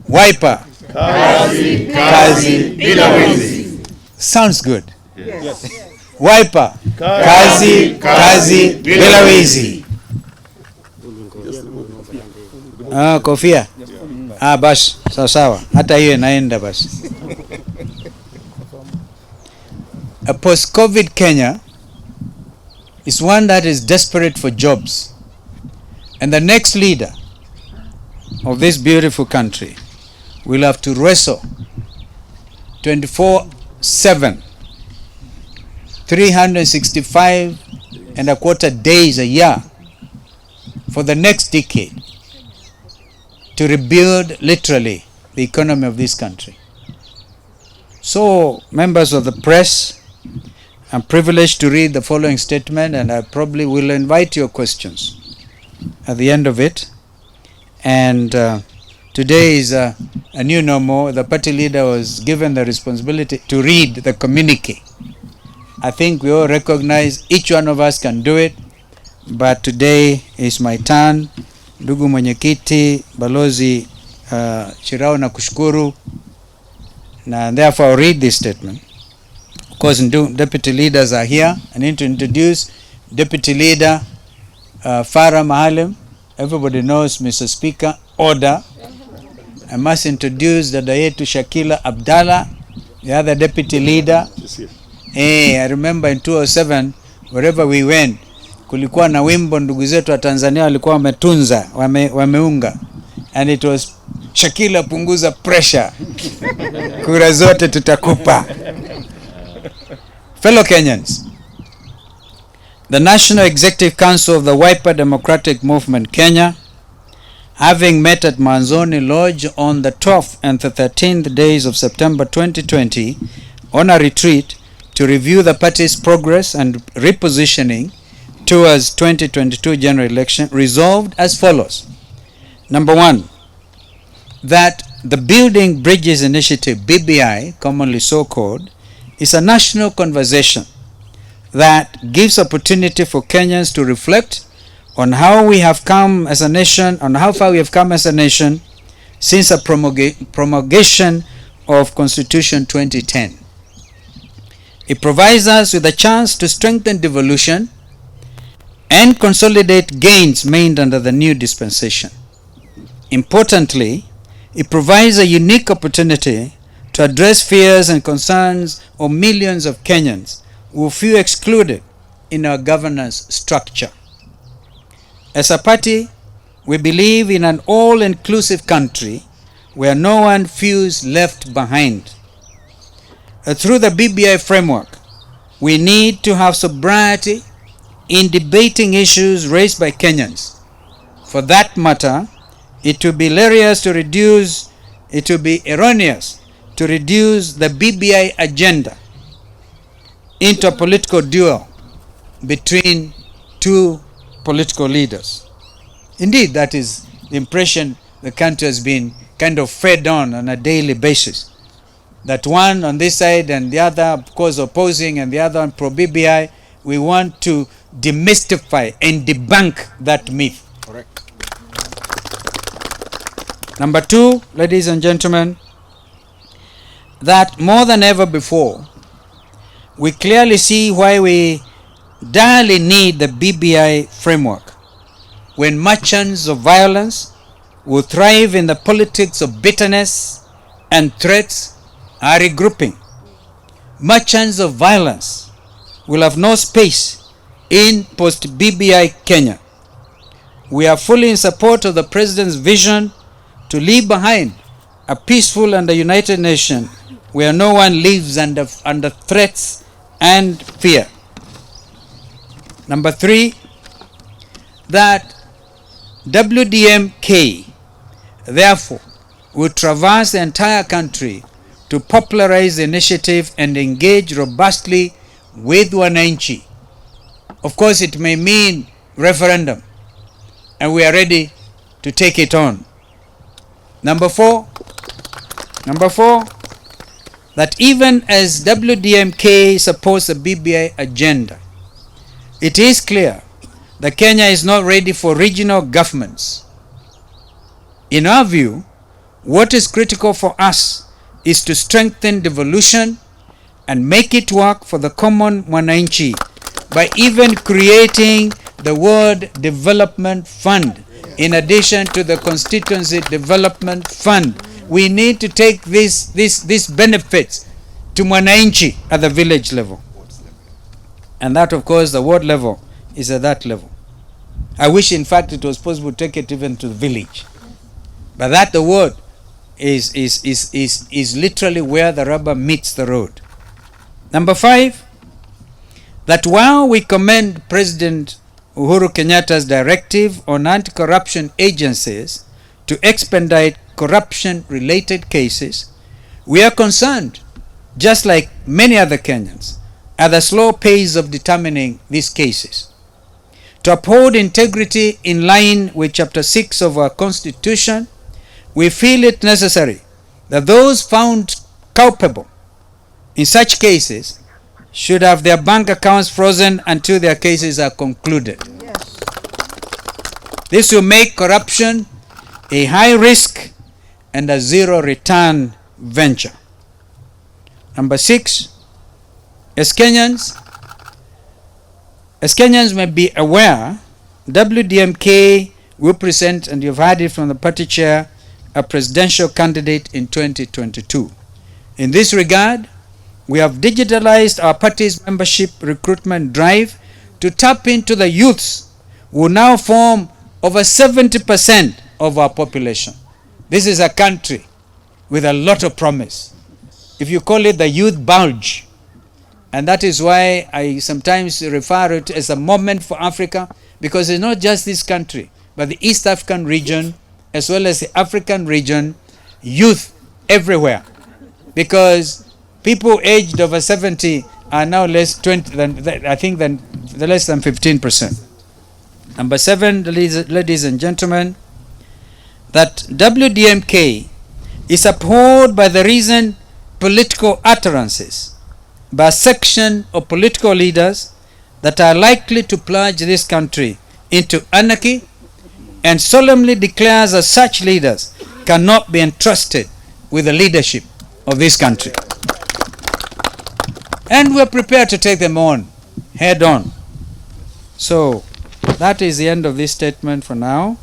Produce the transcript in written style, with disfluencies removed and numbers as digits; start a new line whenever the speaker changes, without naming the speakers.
Wiper.
Kazi, kazi, bila wizi.
Sounds good.
Yes.
Wiper. Kazi, kazi, bila wizi. Kofia. Basi, sawa. Hata hiyo inaenda basi. A post-COVID Kenya is one that is desperate for jobs. And the next leader of this beautiful country will have to wrestle 24/7, 365 and a quarter days a year for the next decade to rebuild literally the economy of this country. So, members of the press, I'm privileged to read the following statement, and I probably will invite your questions at the end of it. And today is a new normal. The party leader was given the responsibility to read the communique. I think we all recognize each one of us can do it, but today is my turn. Ndugu mwenyekiti, balozi Chirao na kushukuru, and therefore I'll read this statement. Of course, deputy leaders are here. I need to introduce Deputy Leader Farah Mahalim. Everybody knows, Mr. Speaker, order. I must introduce dada yetu Shakila Abdallah, the other deputy leader. I remember in 2007, wherever we went, kulikuwa na wimbo ndugu zetu wa Tanzania walikuwa wametunza, wameunga. And it was Shakila, punguza pressure. Kura zote tutakupa. Fellow Kenyans, the National Executive Council of the Wiper Democratic Movement Kenya, having met at Manzoni Lodge on the 12th and the 13th days of September 2020 on a retreat to review the party's progress and repositioning towards 2022 general election, resolved as follows. Number one, that the Building Bridges Initiative, BBI, commonly so called, is a national conversation that gives opportunity for Kenyans to reflect on how we have come as a nation, on how far we have come as a nation since the promulgation of Constitution 2010. It provides us with a chance to strengthen devolution and consolidate gains made under the new dispensation. Importantly, it provides a unique opportunity to address fears and concerns of millions of Kenyans who feel excluded in our governance structure. As a party, we believe in an all-inclusive country where no one feels left behind. Through the BBI framework, we need to have sobriety in debating issues raised by Kenyans. For that matter, it would be erroneous to reduce the BBI agenda into a political duel between two political leaders. Indeed, that is the impression the country has been kind of fed on a daily basis. That one on this side and the other, of course, opposing, and the other one pro-BBI. We want to demystify and debunk that myth.
Correct.
Number two, ladies and gentlemen, that more than ever before, we clearly see why we direly need the BBI framework when merchants of violence who thrive in the politics of bitterness and threats are regrouping. Merchants of violence will have no space in post-BBI Kenya. We are fully in support of the President's vision to leave behind a peaceful and a united nation where no one lives under threats and fear. Number three, that WDMK, therefore, will traverse the entire country to popularize the initiative and engage robustly with wananchi. Of course, it may mean referendum, and we are ready to take it on. Number four, that even as WDMK supports the BBI agenda, it is clear that Kenya is not ready for regional governments. In our view, What is critical for us is to strengthen devolution and make it work for the common mwananchi by even creating the word development fund in addition to the constituency development fund. We need to take these benefits to mwananchi at the village level. And that, of course, the ward level is at that level. I wish, in fact, it was possible to take it even to the village. But that the word is literally where the rubber meets the road. Number 5, that while we commend President Uhuru Kenyatta's directive on anti-corruption agencies to expedite corruption-related cases, we are concerned, just like many other Kenyans, at the slow pace of determining these cases. To uphold integrity in line with Chapter 6 of our Constitution, we feel it necessary that those found culpable in such cases should have their bank accounts frozen until their cases are concluded. Yes. This will make corruption a high risk and a zero return venture. Number 6, as Kenyans may be aware, WDMK will present, and you've heard it from the party chair, a presidential candidate in 2022. In this regard, we have digitalized our party's membership recruitment drive to tap into the youths who now form over 70% of our population. This is a country with a lot of promise. If you call it the youth bulge, and that is why I sometimes refer it as a moment for Africa, because it's not just this country, but the East African region, as well as the African region, youth everywhere. Because people aged over 70 are now less than 15%. Number 7, ladies and gentlemen, that WDMK is abhorred by the recent political utterances by a section of political leaders that are likely to plunge this country into anarchy, and solemnly declares that such leaders cannot be entrusted with the leadership of this country. And we're prepared to take them on, head on. So, that is the end of this statement for now.